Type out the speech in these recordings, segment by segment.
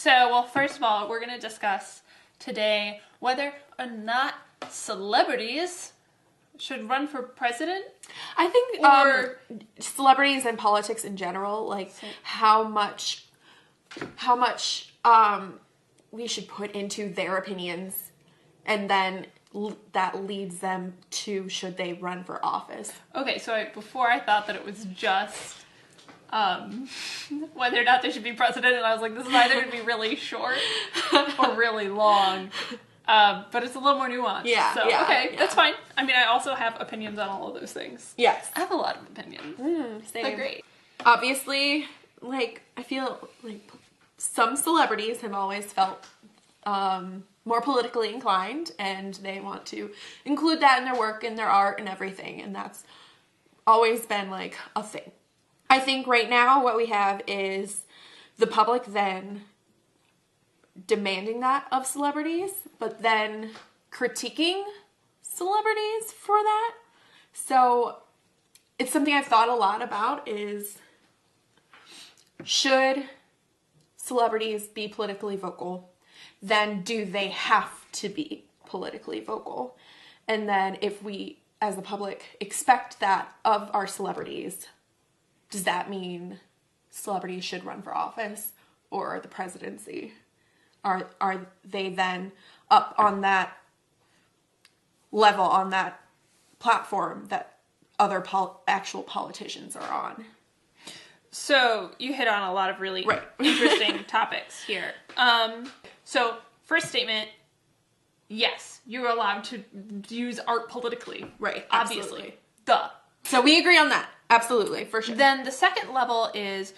So, well, first of all, we're going to discuss today whether or not celebrities should run for president. I think celebrities and politics in general, like how much we should put into their opinions, and then that leads them to should they run for office. Okay, so before I thought that it was just whether or not they should be president, and I was like, this is either going to be really short or really long. But it's a little more nuanced. Yeah. So, okay, that's fine. I mean, I also have opinions on all of those things. Yes. I have a lot of opinions. Same. They're great. Obviously, like, I feel like some celebrities have always felt more politically inclined, and they want to include that in their work and their art and everything, and that's always been, like, a thing. I think right now what we have is the public then demanding that of celebrities, but then critiquing celebrities for that. So it's something I've thought a lot about is, should celebrities be politically vocal? Then do they have to be politically vocal? And then if we, as the public, expect that of our celebrities, does that mean celebrities should run for office or the presidency? Are they then up on that level, on that platform that other actual politicians are on? So you hit on a lot of really interesting topics here. So first statement, yes, you're allowed to use art politically. Right. Obviously. Absolutely. Duh. So we agree on that. Absolutely. For sure. Then the second level is,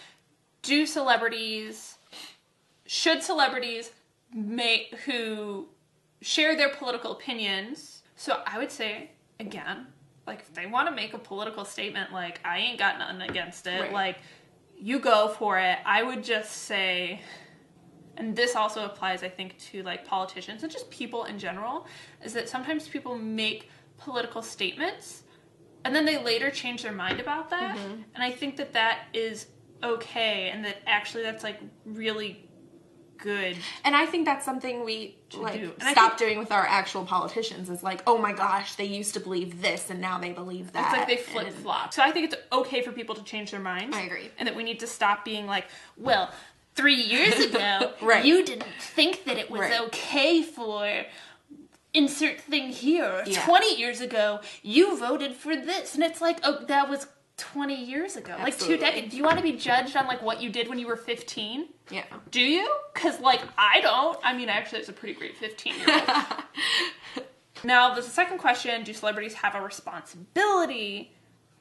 should celebrities who share their political opinions? So I would say, again, like, if they want to make a political statement, like, I ain't got nothing against it. Right. Like, you go for it. I would just say, and this also applies, I think, to, like, politicians and just people in general, is that sometimes people make political statements and then they later change their mind about that. Mm-hmm. And I think that that is okay, and that actually that's, like, really good. And I think that's something we stop doing with our actual politicians, is like, oh my gosh, they used to believe this and now they believe that. It's like they flip-flop. So I think it's okay for people to change their minds. I agree. And that we need to stop being like, well, 3 years ago, right. you didn't think that it was okay for insert thing here. Yeah. 20 years ago, you voted for this. And it's like, oh, that was 20 years ago. Absolutely. Like 2 decades. Do you want to be judged on, like, what you did when you were 15? Yeah. Do you? Because, like, I don't. I mean, actually, it's a pretty great 15-year-old. Now, there's a second question. Do celebrities have a responsibility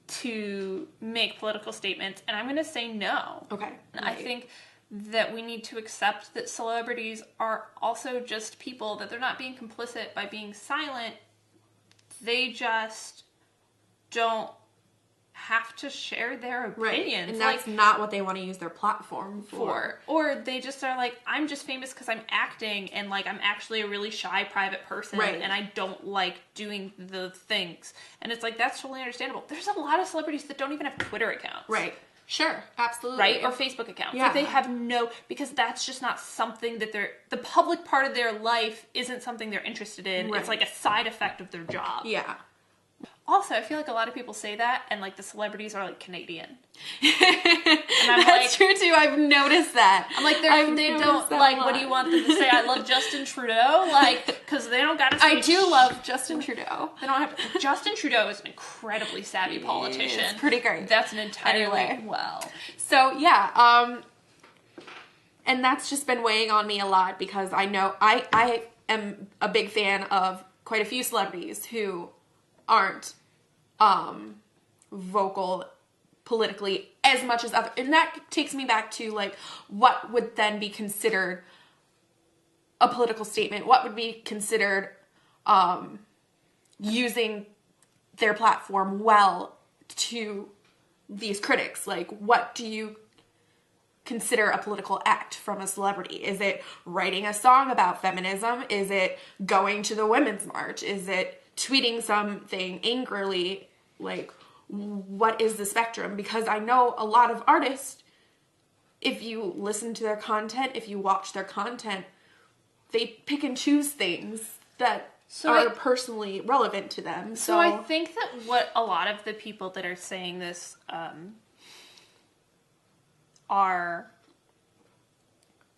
to make political statements? And I'm going to say no. Okay. I think that we need to accept that celebrities are also just people, that they're not being complicit by being silent. They just don't have to share their opinions. Right. And that's not what they want to use their platform for. Or they just are like, I'm just famous because I'm acting, and, like, I'm actually a really shy private person, and I don't like doing the things. And it's like, that's totally understandable. There's a lot of celebrities that don't even have Twitter accounts. Right. Sure. Absolutely. Right? Or Facebook accounts. Yeah. Like, they have because that's just not something that the public part of their life isn't something they're interested in. Right. It's like a side effect of their job. Yeah. Also, I feel like a lot of people say that, and, like, the celebrities are, like, Canadian. And I'm That's true, too. I've noticed that. I'm like, they don't, like, what do you want them to say? I love Justin Trudeau? Like, because they don't gotta say... I do love Justin Trudeau. They don't have... Justin Trudeau is an incredibly savvy politician. It's pretty great. That's an entirely... Well. So, yeah, and that's just been weighing on me a lot, because I know I am a big fan of quite a few celebrities who aren't vocal politically as much as other, and that takes me back to, like, what would then be considered a political statement? What would be considered using their platform well to these critics? Like, what do you consider a political act from a celebrity? Is it writing a song about feminism? Is it going to the Women's March? Is it tweeting something angrily? Like, what is the spectrum? Because I know a lot of artists if you listen to their content, if you watch their content, they pick and choose things that are personally relevant to them. So I think that what a lot of the people that are saying this are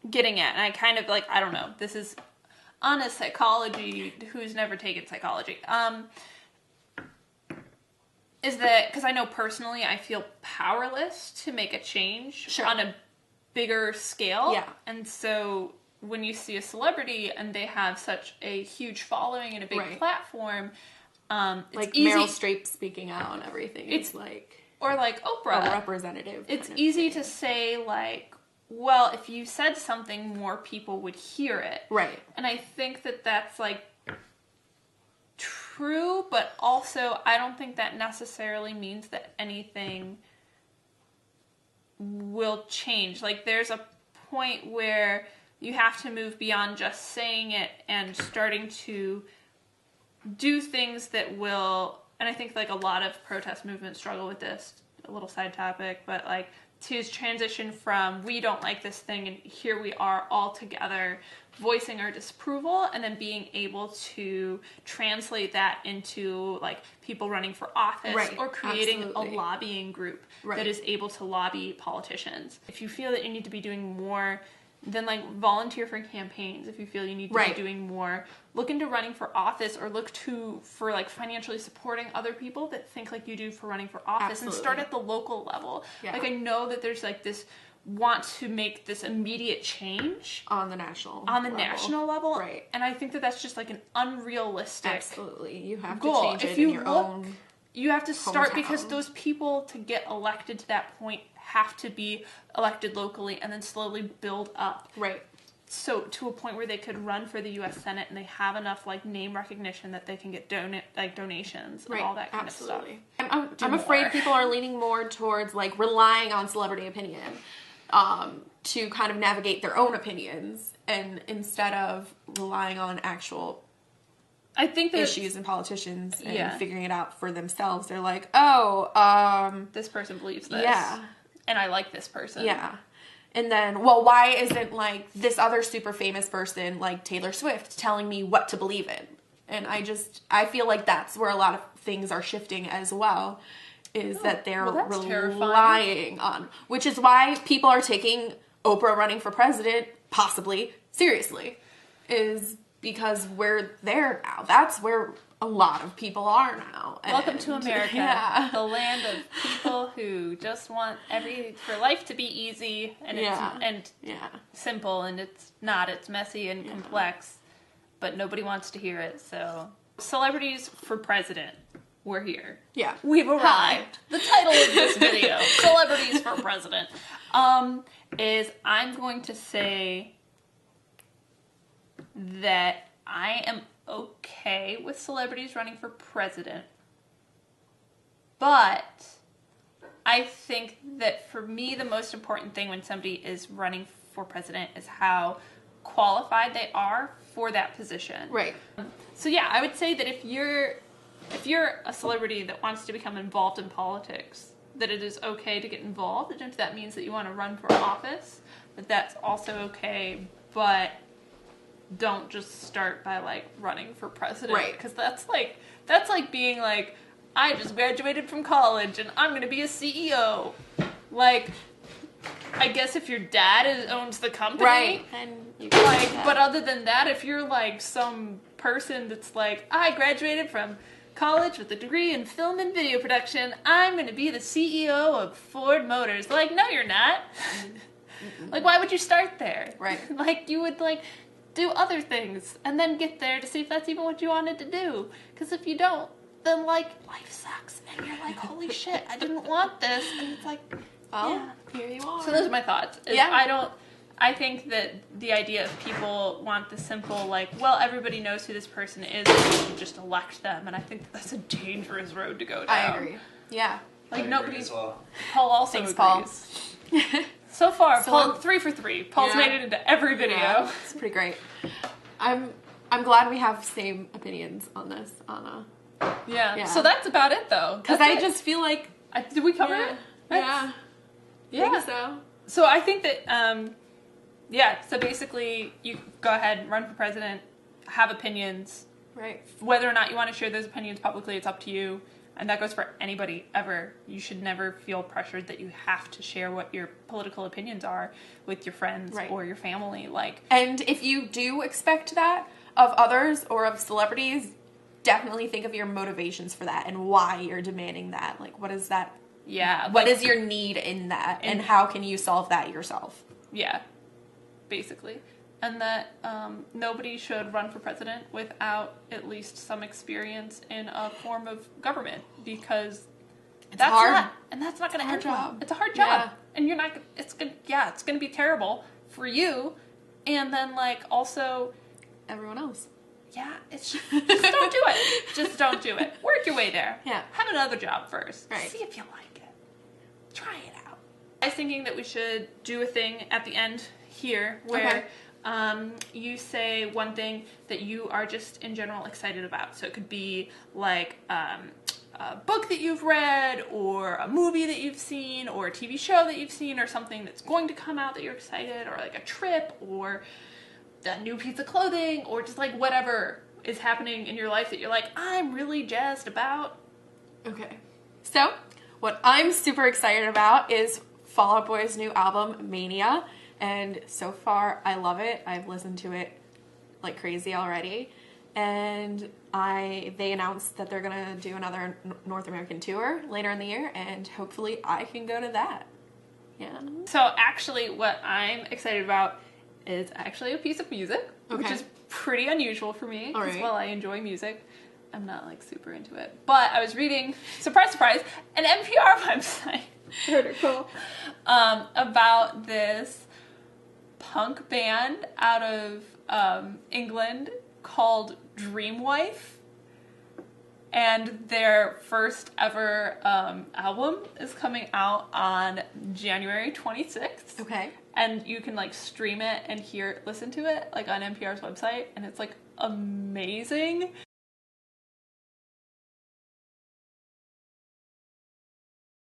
getting at, and I kind of like, I don't know, this is on a psychology, who's never taken psychology, is that, because I know personally I feel powerless to make a change on a bigger scale. Yeah. And so when you see a celebrity and they have such a huge following and a big platform, it's like easy. Meryl Streep speaking out and everything. It's like, or like Oprah, a representative. It's easy to say like, well, if you said something, more people would hear it. Right. And I think that that's like true, but also I don't think that necessarily means that anything will change. Like there's a point where you have to move beyond just saying it and starting to do things that will, and I think like a lot of protest movements struggle with this, a little side topic, but like to transition from we don't like this thing and here we are all together voicing our disapproval, and then being able to translate that into like people running for office or creating a lobbying group that is able to lobby politicians. If you feel that you need to be doing more, then like volunteer for campaigns. If you feel you need to be doing more, look into running for office, or look for like financially supporting other people that think like you do for running for office. And start at the local level. Like I know that there's like this want to make this immediate change on the national level. Right. And I think that that's just like an unrealistic you have goal. to change it in your own you have to start hometown. Because those people to get elected to that point have to be elected locally and then slowly build up. Right. So to a point where they could run for the U.S. Senate and they have enough like name recognition that they can get donations and all that kind of stuff. I'm afraid people are leaning more towards like relying on celebrity opinion to kind of navigate their own opinions, and instead of relying on actual issues and politicians and figuring it out for themselves. They're like, this person believes this. Yeah. And I like this person. Yeah. And then, well, why isn't like this other super famous person like Taylor Swift telling me what to believe in? And I feel like that's where a lot of things are shifting as well, is that they're relying on, which is why people are taking Oprah running for president possibly seriously, is because we're there now. That's where a lot of people are now. Welcome to America, the land of people who just want for life to be easy and simple, and it's not. It's messy and complex, but nobody wants to hear it. So, celebrities for president. We're here. Yeah. We've arrived. Hi. The title of this video, Celebrities for President, is I'm going to say that I am okay with celebrities running for president, but I think that for me the most important thing when somebody is running for president is how qualified they are for that position. Right. So yeah, I would say that if you're a celebrity that wants to become involved in politics, that it is okay to get involved, and if that means that you want to run for office, that's also okay, but don't just start by like running for president. Right. Because that's like being like, I just graduated from college and I'm going to be a CEO. Like, I guess if your dad owns the company, right? And you can like, but other than that, if you're like some person that's like, I graduated from college with a degree in film and video production, I'm going to be the CEO of Ford Motors. Like, no, you're not. Like, why would you start there? Right. Like, you would like do other things and then get there to see if that's even what you wanted to do. Because if you don't, then like life sucks and you're like, holy shit, I didn't want this. And it's like, here you are. So those are my thoughts. I think that the idea of people want the simple, like, well, everybody knows who this person is, and you can just elect them, and I think that's a dangerous road to go down. I agree. Yeah. Like, nobody's... Well. Paul also agrees. Paul. So far, Paul, 3 for 3. Paul's made it into every video. Yeah, it's pretty great. I'm glad we have same opinions on this, Anna. Yeah. So that's about it, though. Because I just feel like... did we cover it? Yeah. I think so. So I think that, yeah, so basically you go ahead, run for president, have opinions. Right. Whether or not you want to share those opinions publicly, it's up to you. And that goes for anybody ever. You should never feel pressured that you have to share what your political opinions are with your friends Right. or your family. And if you do expect that of others or of celebrities, definitely think of your motivations for that and why you're demanding that. Like, what is that? Yeah. What is your need in that? And how can you solve that yourself? Yeah, basically. And that nobody should run for president without at least some experience in a form of government, because that's hard. that's not going to end job. well. It's a hard job, Yeah. and you're not. It's going to be terrible for you, and then also Everyone else. yeah, it's just don't do it. Just don't do it. Work your way there. Yeah. Have another job first. Right. See if you like it. Try it out. I was thinking that we should do a thing at the end here where. Okay. You say one thing that you are just in general excited about. So it could be like a book that you've read, or a movie that you've seen, or a TV show that you've seen, or something that's going to come out that you're excited, or like a trip, or a new piece of clothing, or just like whatever is happening in your life that you're like, I'm really jazzed about. Okay. So, what I'm super excited about is Fall Out Boy's new album, Mania. And so far, I love it. I've listened to it like crazy already. And they announced that they're going to do another North American tour later in the year. And hopefully I can go to that. Yeah. So actually what I'm excited about is actually a piece of music, which Okay. is pretty unusual for me. All Because right. while I enjoy music, I'm not super into it. But I was reading, surprise, surprise, an NPR website article about this punk band out of England called Dreamwife, and their first ever album is coming out on January 26th. Okay. And you can stream it and listen to it on NPR's website, and it's amazing.